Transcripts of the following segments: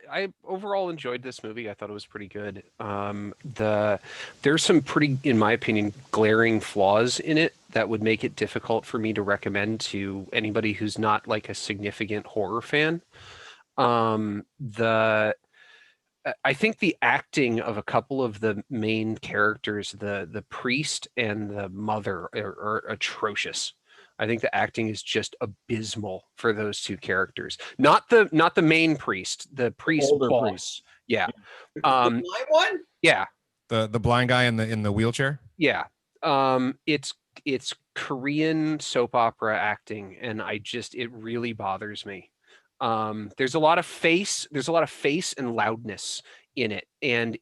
I overall enjoyed this movie. I thought it was pretty good. There's some pretty, in my opinion, glaring flaws in it that would make it difficult for me to recommend to anybody who's not like a significant horror fan. The I think the acting of a couple of the main characters, the priest and the mother, are atrocious. I think the acting is just abysmal for those two characters. Not the main priest, the priest older boss. priest. Yeah. The blind one? Yeah. The blind guy in the wheelchair. Yeah. It's Korean soap opera acting, and it really bothers me. There's a lot of face and loudness in it, and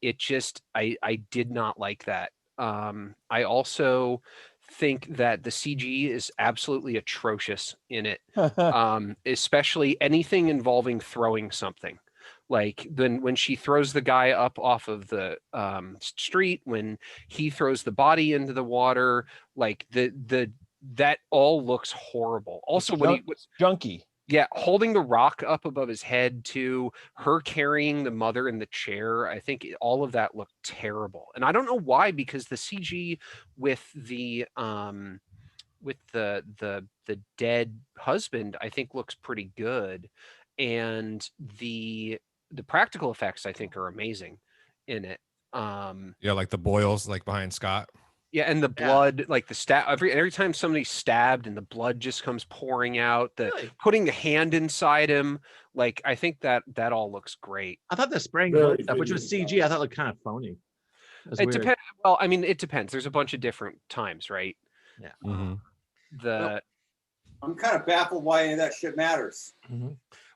I did not like that. I also think that the CG is absolutely atrocious in it. Especially anything involving throwing something. Like then when she throws the guy up off of the street, when he throws the body into the water, like that all looks horrible. Also, when he was junky. Yeah, holding the rock up above his head too, her carrying the mother in the chair, I think all of that looked terrible. And I don't know why, because the CG with the dead husband, I think looks pretty good. And the practical effects, I think, are amazing in it. Yeah, like the boils like behind Scott. Yeah, and the blood, like the stab, every time somebody's stabbed and the blood just comes pouring out, putting the hand inside him, like I think that all looks great. I thought the spraying stuff, which was CG, I thought looked kind of phony. It depends. Well, I mean, it depends. There's a bunch of different times, right? Yeah. I'm kind of baffled why any of that shit matters.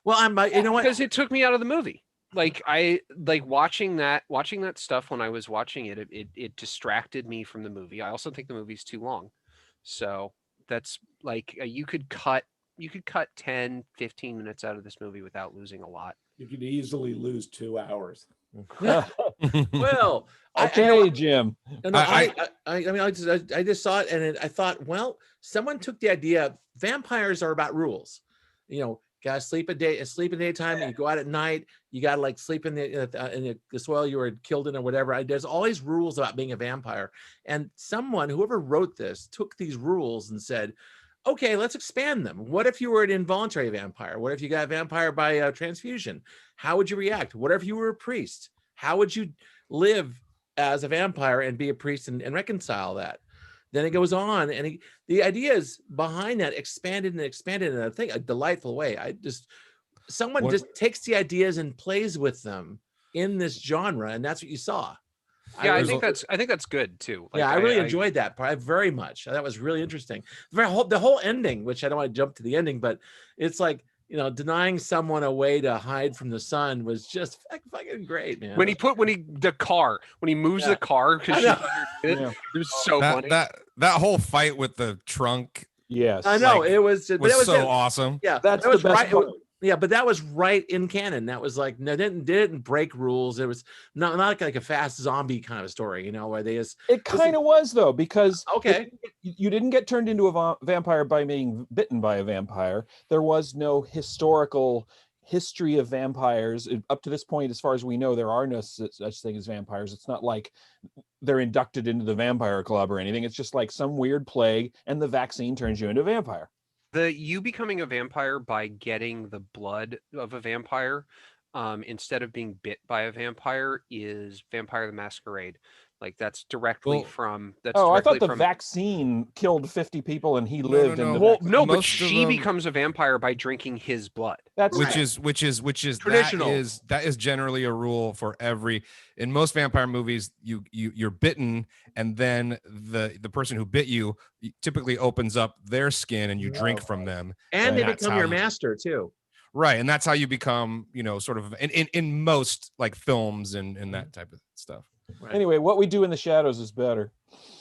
Well, you know what? Because it took me out of the movie. Like I like watching that stuff when I was watching it, it distracted me from the movie. I also think the movie's too long. So that's like you could cut 10, 15 minutes out of this movie without losing a lot. You could easily lose 2 hours. Well, okay, Jim. I mean, I just saw it and I thought, well, someone took the idea. Vampires are about rules. You know, gotta sleep in daytime, and you go out at night. You gotta like sleep in the soil you were killed in or whatever. There's all these rules about being a vampire, and whoever wrote this, took these rules and said, okay, let's expand them. What if you were an involuntary vampire? What if you got a vampire by transfusion? How would you react? What if you were a priest? How would you live as a vampire and be a priest and reconcile that? Then it goes on, and the ideas behind that expanded and expanded in a delightful way. Someone just takes the ideas and plays with them in this genre, and that's what you saw. Yeah, I think that's good too. Like, I really enjoyed that part very much. That was really interesting. The whole ending, which I don't want to jump to the ending, but it's like, you know, denying someone a way to hide from the sun was just fucking great, man. When he moves the car, because it was so funny. That whole fight with the trunk. Yes, I know it was so awesome. Yeah, that's the best part. Yeah, but that was right in canon. That was like, no, didn't break rules. It was not like a fast zombie kind of story, you know, where they just. It kind of was though, because okay, you didn't get turned into a vampire by being bitten by a vampire. There was no historical history of vampires up to this point. As far as we know, there are no such thing as vampires. It's not like they're inducted into the vampire club or anything. It's just like some weird plague, and the vaccine turns you into a vampire. You becoming a vampire by getting the blood of a vampire instead of being bit by a vampire is Vampire the Masquerade. Like that's directly from. I thought the vaccine killed 50 people and he lived. But she becomes a vampire by drinking his blood. Which is traditional. That is generally a rule for in most vampire movies. You're bitten, and then the person who bit you typically opens up their skin and you drink from them, and they become your master too. Right, and that's how you become, you know, sort of in most like films and that type of stuff. Right. Anyway, What We Do in the Shadows is better.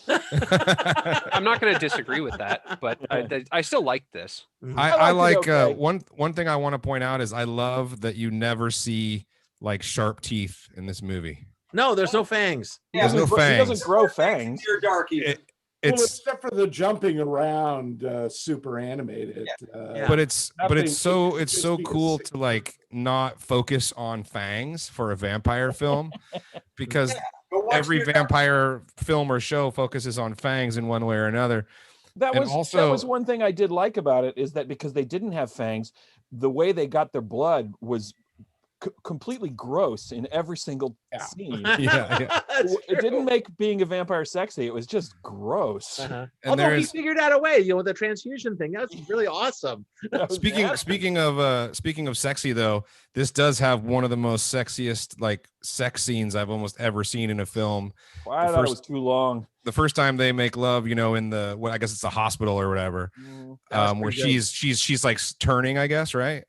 I'm not going to disagree with that, but I still like this. I like one thing I want to point out is I love that you never see like sharp teeth in this movie. No, there's no fangs. There's no fangs. He doesn't grow fangs. You're darky. Except for the jumping around, super animated. But it's so cool to like not focus on fangs for a vampire film because Go watch every the- vampire film or show focuses on fangs in one way or another. That And was also- one thing I did like about it, is that because they didn't have fangs, the way they got their blood was completely gross in every single scene. Yeah. It didn't make being a vampire sexy. It was just gross. And Although he there's figured out a way, with the transfusion thing. That's really awesome. That was speaking nasty. speaking of sexy though, this does have one of the most sexiest like sex scenes I've almost ever seen in a film. I thought it was too long. The first time they make love, in the what I guess it's a hospital or whatever, where she's like turning, I guess, right?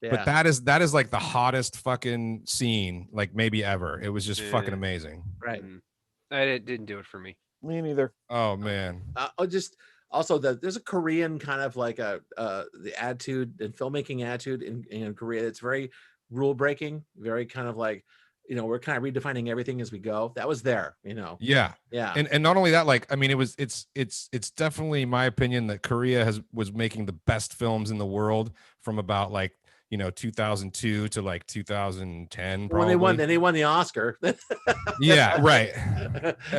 Yeah. But that is like the hottest fucking scene like maybe ever. It was just fucking amazing. Right. It didn't do it for me. Me neither. Oh man. Just also there's a Korean kind of like the attitude and filmmaking attitude in Korea. It's very rule breaking, very kind of like, we're kind of redefining everything as we go. That was there, Yeah. Yeah. And not only that, like, I mean, it's definitely my opinion that Korea was making the best films in the world from about like 2002 to like 2010 probably. When they won the Oscar. Yeah, right.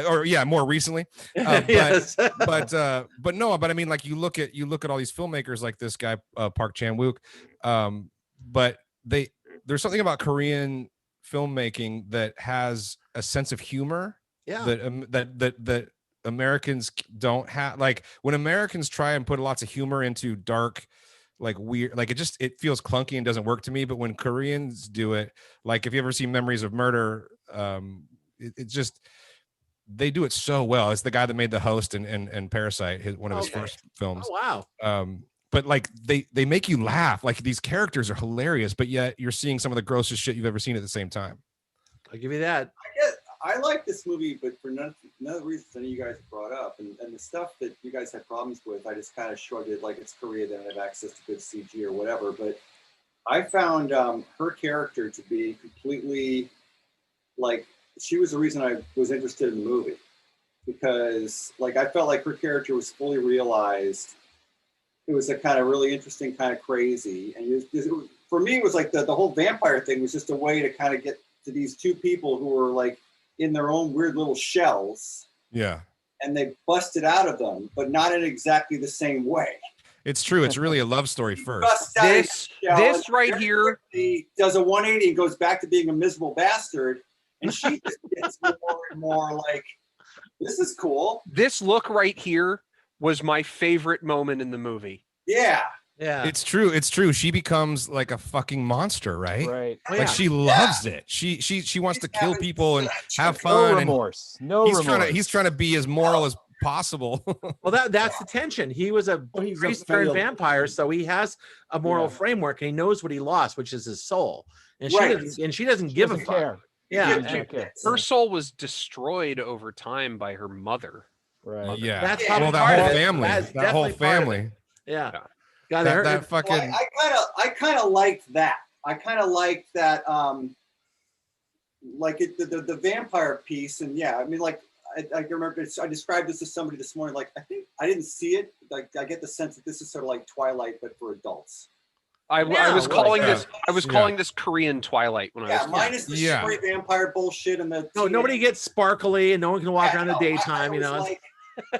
Or yeah, more recently. Yes. but I mean, like you look at all these filmmakers like this guy Park Chan-wook, but there's something about Korean filmmaking that has a sense of humor that Americans don't have. Like when Americans try and put lots of humor into dark, like weird, like it feels clunky and doesn't work to me. But when Koreans do it, like if you ever see Memories of Murder, it just, they do it so well. It's the guy that made The Host and Parasite, one of his first films. Oh wow. But like they make you laugh. Like these characters are hilarious, but yet you're seeing some of the grossest shit you've ever seen at the same time. I'll give you that. I like this movie, but for none of the reasons any of you guys brought up, and the stuff that you guys had problems with, I just kind of shrugged it like it's Korea, they don't have access to good CG or whatever. But I found her character to be completely, like, she was the reason I was interested in the movie, because like I felt like her character was fully realized. It was a kind of really interesting, kind of crazy, and for me, it was like the whole vampire thing was just a way to kind of get to these two people who were like in their own weird little shells. Yeah. And they busted out of them, but not in exactly the same way. It's true. It's really a love story first. This right here does a 180 and goes back to being a miserable bastard. And she just gets more and more like, this is cool. This look right here was my favorite moment in the movie. Yeah. Yeah. It's true. It's true. She becomes like a fucking monster, right? Right. Oh, yeah. Like she loves it. She wants to kill people and have No fun. remorse. And No remorse. he's trying to be as moral as possible. Well, that's the tension. He was a he's a priest turned failed- vampire, so he has a moral framework, and he knows what he lost, which is his soul. And she doesn't give a Doesn't fuck. care. Yeah. Doesn't and care. Her soul was destroyed over time by her mother. Right. Yeah. That's Yeah. probably Well, that part whole of it. family. That's That whole definitely part of it. family. Yeah. Yeah. God, That fucking. Well, I kind of liked that. I kind of liked that, like the vampire piece. And yeah, I mean, like, I remember I described this to somebody this morning. Like, I think I didn't see it. Like, I get the sense that this is sort of like Twilight, but for adults. I Yeah, was well, calling yeah. this. I was Yeah. calling this Korean Twilight when I Yeah, was. minus the Yeah. story vampire bullshit and the. No, nobody gets sparkly, and no one can walk around in the no, daytime. I was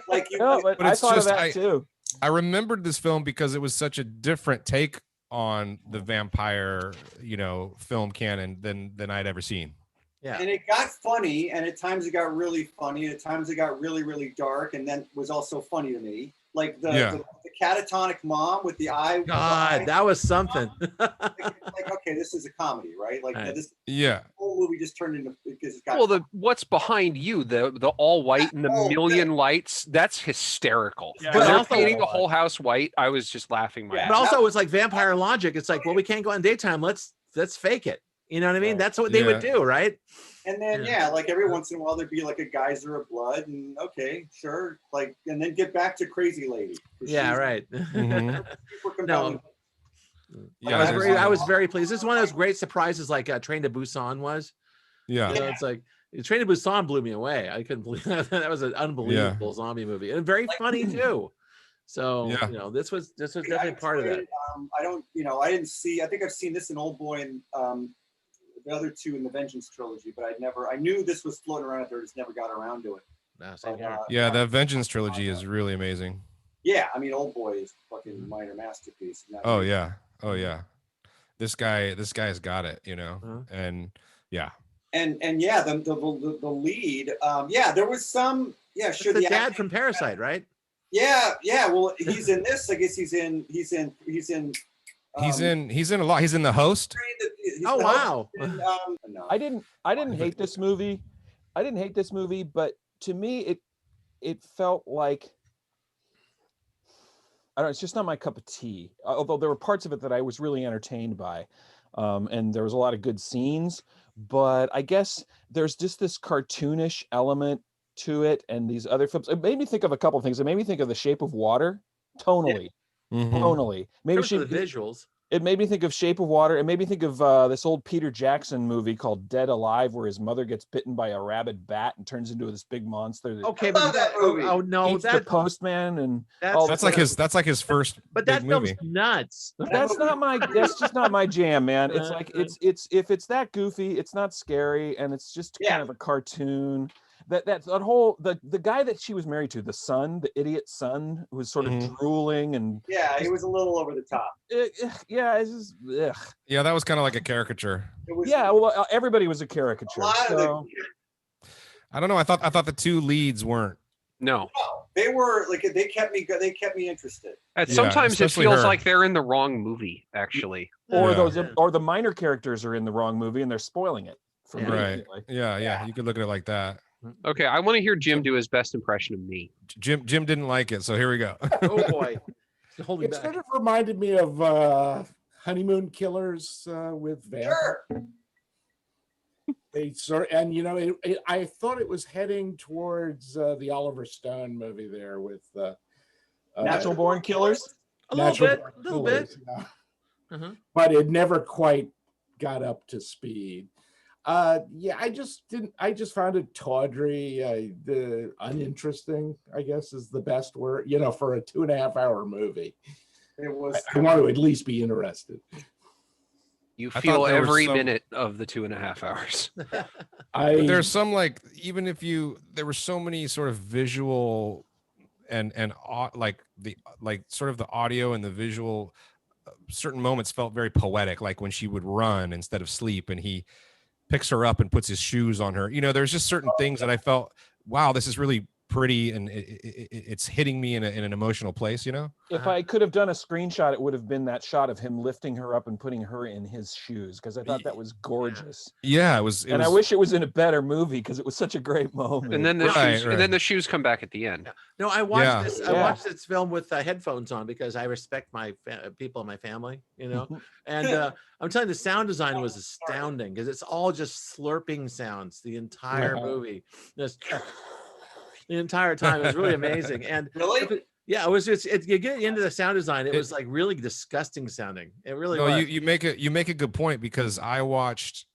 like you. No, but But I it's thought just- of that too. I remembered this film because it was such a different take on the vampire, film canon than I'd ever seen. Yeah. And it got funny, and at times it got really funny, and at times it got really, really dark, and then was also funny to me. Like the catatonic mom with the eye. God, that was something. like, okay, this is a comedy, right? Like Right. this Yeah. whole movie just turned into because it's got. Well, what's behind you, the all white and the Oh, million lights, that's hysterical. Yeah, When they're also- painting the whole house white, I was just laughing my Yeah. ass But off. also, it's like vampire logic. It's like, well, we can't go in daytime. Let's fake it. You know what I mean? Right. That's what they would do, right? And then like every once in a while there'd be like a geyser of blood, and okay, sure, like, and then get back to Crazy Lady. 'Cause Yeah, she's right. Mhm. super compelling. Yeah, I was very pleased. This is one of those great surprises, like Train to Busan was. Yeah. You know, it's like Train to Busan blew me away. I couldn't believe that was an unbelievable zombie movie, and very funny too. So Yeah. you know, this was I definitely part of that. enjoyed it. I don't, you know, I didn't see. I think I've seen this in Old Boy and the other two in the Vengeance trilogy, but I knew this was floating around out there. Just never got around to it. No, same here. Yeah, the Vengeance trilogy is really amazing. Yeah, I mean, Old Boy is fucking minor masterpiece. Oh yeah, oh yeah. This guy's got it, you know, and yeah. And yeah, the lead. Yeah, there was some. Yeah, It's sure. the dad from Parasite, right? Yeah, yeah. Well, he's in this. I guess he's in. He's in a lot. He's in The Host. Oh wow. No. I didn't hate this movie. I didn't hate this movie, but to me, it felt like, I don't know, it's just not my cup of tea. Although there were parts of it that I was really entertained by, and there was a lot of good scenes. But I guess there's just this cartoonish element to it, and these other films. It made me think of a couple of things. It made me think of The Shape of Water, tonally, tonally. Maybe the visuals. It made me think of Shape of Water. It made me think of this old Peter Jackson movie called Dead Alive, where his mother gets bitten by a rabid bat and turns into this big monster. That Okay, but that movie. Oh no, eats the postman and that's like his first. But that big film's movie. nuts. That's just not my jam, man. It's like it's if it's that goofy, it's not scary, and it's just kind of a cartoon. That whole the guy that she was married to, the son, the idiot son, who was sort of drooling and Yeah, he was a little over the top. Yeah, it's just Yeah, that was kind of like a caricature. Well, everybody was a caricature. I don't know. I thought the two leads weren't. No, they were like they kept me interested. And sometimes it especially feels her. like they're in the wrong movie, actually. Or Yeah. or the minor characters are in the wrong movie and they're spoiling it for me. Right. Anyway. Yeah. You could look at it like that. Okay, I want to hear Jim do his best impression of me. Jim didn't like it, so here we go. Oh boy. Hold me It back. sort of reminded me of Honeymoon Killers with vampires. They sort and you know I thought it was heading towards the Oliver Stone movie there with Natural Born Killers. A little bit. You know? But it never quite got up to speed. Yeah, I just found it tawdry, uninteresting, I guess is the best word, you know, for a 2.5 hour movie. It was. I want to at least be interested. You I feel thought there was every some- minute of the 2.5 hours. There's some like even if there were so many sort of visual and like sort of the audio and the visual certain moments felt very poetic, like when she would run instead of sleep and he picks her up and puts his shoes on her. You know, there's just certain things that I felt, wow, this is really pretty and it's hitting me in an emotional place, you know? If I could have done a screenshot, it would have been that shot of him lifting her up and putting her in his shoes, because I thought that was gorgeous. Yeah, it was. I wish it was in a better movie because it was such a great moment. And then the Right, shoes, right. and then the shoes come back at the end. No, I watched Yeah. this. I watched this film with headphones on because I respect my people in my family, you know. And I'm telling you, the sound design was astounding because it's all just slurping sounds the entire movie. Just the entire time. It was really amazing. And Really? yeah, it was just you get into the sound design. It was like really disgusting sounding. It really No, was. you make a good point because I watched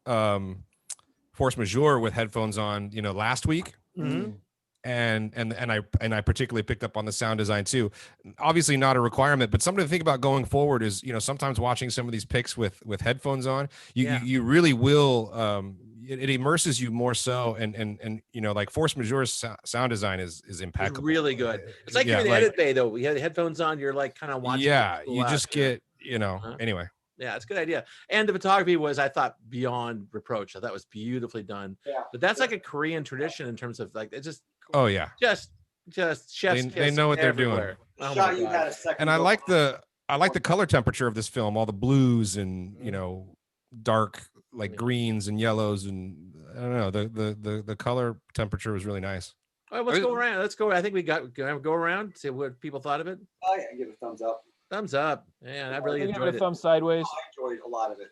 Force Majeure with headphones on, you know, last week. And I particularly picked up on the sound design too. Obviously not a requirement, but something to think about going forward is, you know, sometimes watching some of these pics with headphones on, you really will it immerses you more so, and you know, like Force Majeure's sound design is impeccable. It's really good. It's like you're in the edit bay though. We had the headphones on, you're like kind of watching. Yeah, you just get, you know, anyway. Yeah, it's a good idea. And the photography was, I thought, beyond reproach. I thought it was beautifully done. Yeah. But that's like a Korean tradition in terms of like it's just Oh yeah. just chef's They kiss know what they're everywhere. doing. Oh Shot my you God. had a second. And I like the color temperature of this film, all the blues and, you know, dark like greens and yellows, and I don't know, the color temperature was really nice. All right, let's go around. Let's go. I think we go around, see what people thought of it. I give it a thumbs up. Thumbs up. Man, I really Give it enjoyed a it. thumb sideways. I enjoyed a lot of it.